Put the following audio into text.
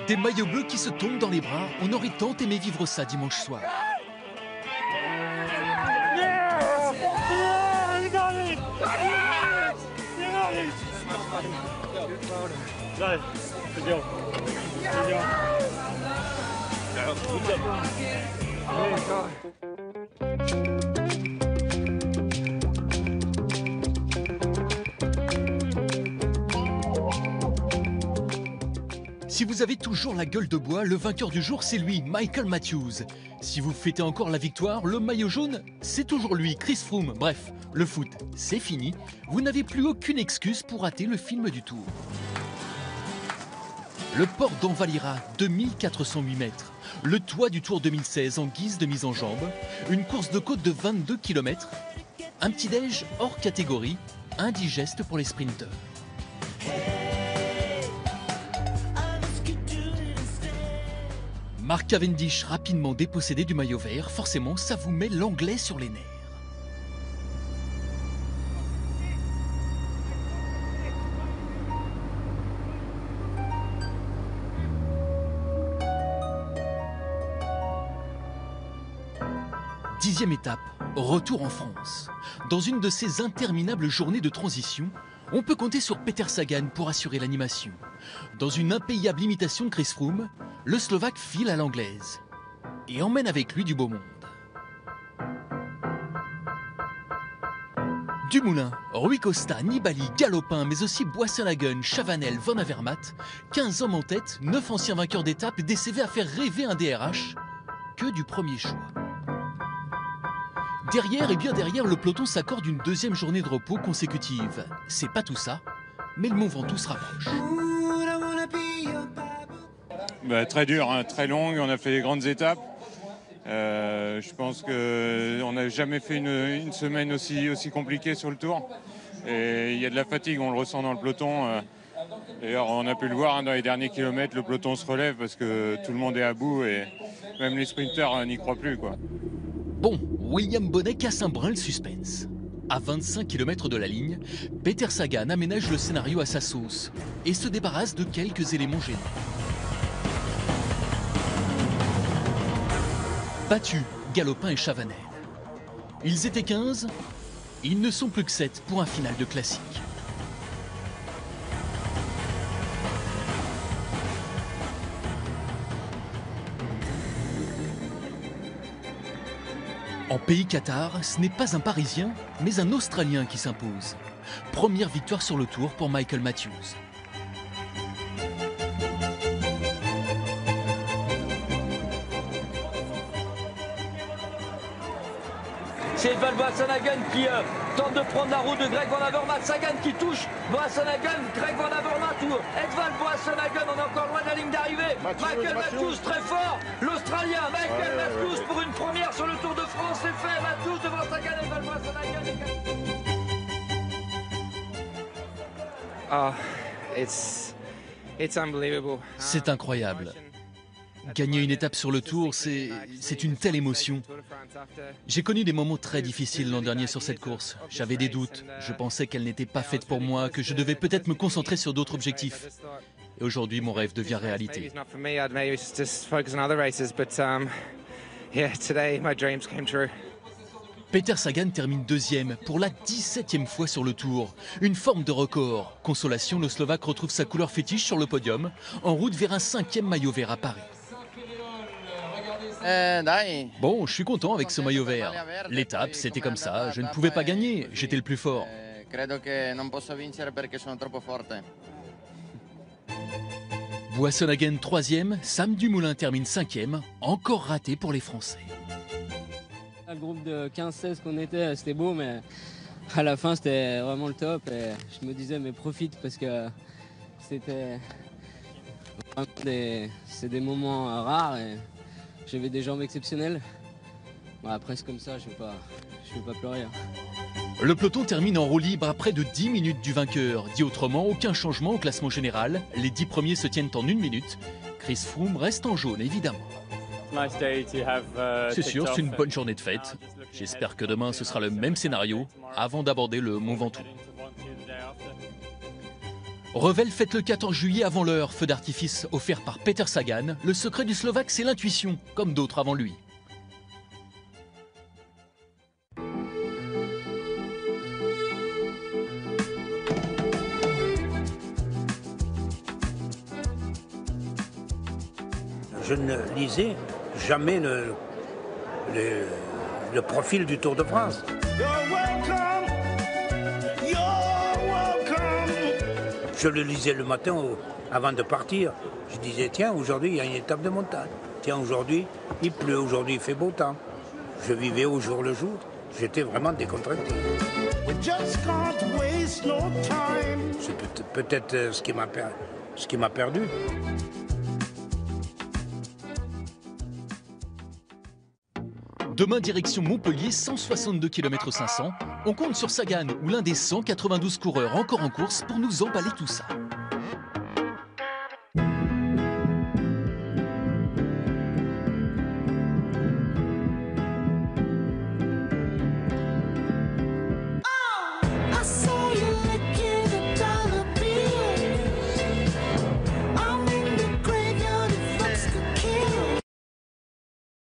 Des maillots bleus qui se tombent dans les bras, on aurait tant aimé vivre ça dimanche soir. Si vous avez toujours la gueule de bois, le vainqueur du jour, c'est lui, Michael Matthews. Si vous fêtez encore la victoire, le maillot jaune, c'est toujours lui, Chris Froome. Bref, le foot, c'est fini. Vous n'avez plus aucune excuse pour rater le film du Tour. Le port d'Envalira, 2408 mètres. Le toit du Tour 2016 en guise de mise en jambe. Une course de côte de 22 km. Un petit-déj hors catégorie, indigeste pour les sprinteurs. Mark Cavendish rapidement dépossédé du maillot vert, forcément ça vous met l'anglais sur les nerfs. Dixième étape, retour en France. Dans une de ces interminables journées de transition, on peut compter sur Peter Sagan pour assurer l'animation. Dans une impayable imitation de Chris Froome, le Slovaque file à l'anglaise et emmène avec lui du beau monde. Dumoulin, Rui Costa, Nibali, Galopin, mais aussi Boisson-Hagen, Chavanel, Van Avermaet, 15 hommes en tête, 9 anciens vainqueurs d'étape, des CV à faire rêver un DRH, que du premier choix. Derrière et bien derrière, le peloton s'accorde une deuxième journée de repos consécutive. C'est pas tout ça, mais le Mont Ventoux se rapproche. Très dur, hein, très longue, on a fait des grandes étapes. Je pense qu'on n'a jamais fait une semaine aussi compliquée sur le Tour. Et il y a de la fatigue, on le ressent dans le peloton. D'ailleurs, on a pu le voir hein, dans les derniers kilomètres, le peloton se relève parce que tout le monde est à bout et même les sprinteurs n'y croient plus, quoi. Bon, William Bonnet casse un brin le suspense. À 25 km de la ligne, Peter Sagan aménage le scénario à sa sauce et se débarrasse de quelques éléments gênants. Battus, Galopin et Chavanel. Ils étaient 15, ils ne sont plus que 7 pour un final de classique. En pays Qatar, ce n'est pas un Parisien, mais un Australien qui s'impose. Première victoire sur le Tour pour Michael Matthews. C'est Edvald Boasson-Hagen qui tente de prendre la route de Greg Van Avermaet. Sagan qui touche Boasson-Hagen, Greg Van Avermaet ou Edvald Boasson-Hagen. On est encore loin de la ligne d'arrivée. Michael Matthews très fort. L'Australien Michael Matthews pour une première sur le Tour de France. C'est fait. Matthews devant Sagan, Edvald Boasson-Hagen. C'est incroyable. Gagner une étape sur le Tour, c'est une telle émotion. J'ai connu des moments très difficiles l'an dernier sur cette course. J'avais des doutes, je pensais qu'elle n'était pas faite pour moi, que je devais peut-être me concentrer sur d'autres objectifs. Et aujourd'hui, mon rêve devient réalité. Peter Sagan termine deuxième pour la 17e fois sur le Tour. Une forme de record. Consolation, le Slovaque retrouve sa couleur fétiche sur le podium, en route vers un 5e maillot vert à Paris. Bon, je suis content avec ce maillot vert. L'étape, c'était comme ça. Je ne pouvais pas gagner. J'étais le plus fort. Boasson-Hagen 3e, Sam Dumoulin termine 5e. Encore raté pour les Français. Le groupe de 15-16 qu'on était, c'était beau, mais à la fin, c'était vraiment le top. Et je me disais, mais profite parce que c'était vraiment des moments rares. Et j'avais des jambes exceptionnelles. Bon, après, c'est comme ça, je vais pas pleurer. Le peloton termine en roue libre à près de 10 minutes du vainqueur. Dit autrement, aucun changement au classement général. Les 10 premiers se tiennent en 1 minute. Chris Froome reste en jaune, évidemment. C'est sûr, c'est une bonne journée de fête. J'espère que demain, ce sera le même scénario avant d'aborder le Mont Ventoux. Revel fête le 14 juillet avant l'heure, feu d'artifice offert par Peter Sagan. Le secret du Slovaque, c'est l'intuition, comme d'autres avant lui. Je ne lisais jamais le profil du Tour de France. Je le lisais le matin avant de partir. Je disais, tiens, aujourd'hui, il y a une étape de montagne. Tiens, aujourd'hui, il pleut, aujourd'hui, il fait beau temps. Je vivais au jour le jour. J'étais vraiment décontracté. C'est peut-être ce qui m'a perdu. Demain, direction Montpellier, 162 km 500. On compte sur Sagan ou l'un des 192 coureurs encore en course pour nous emballer tout ça.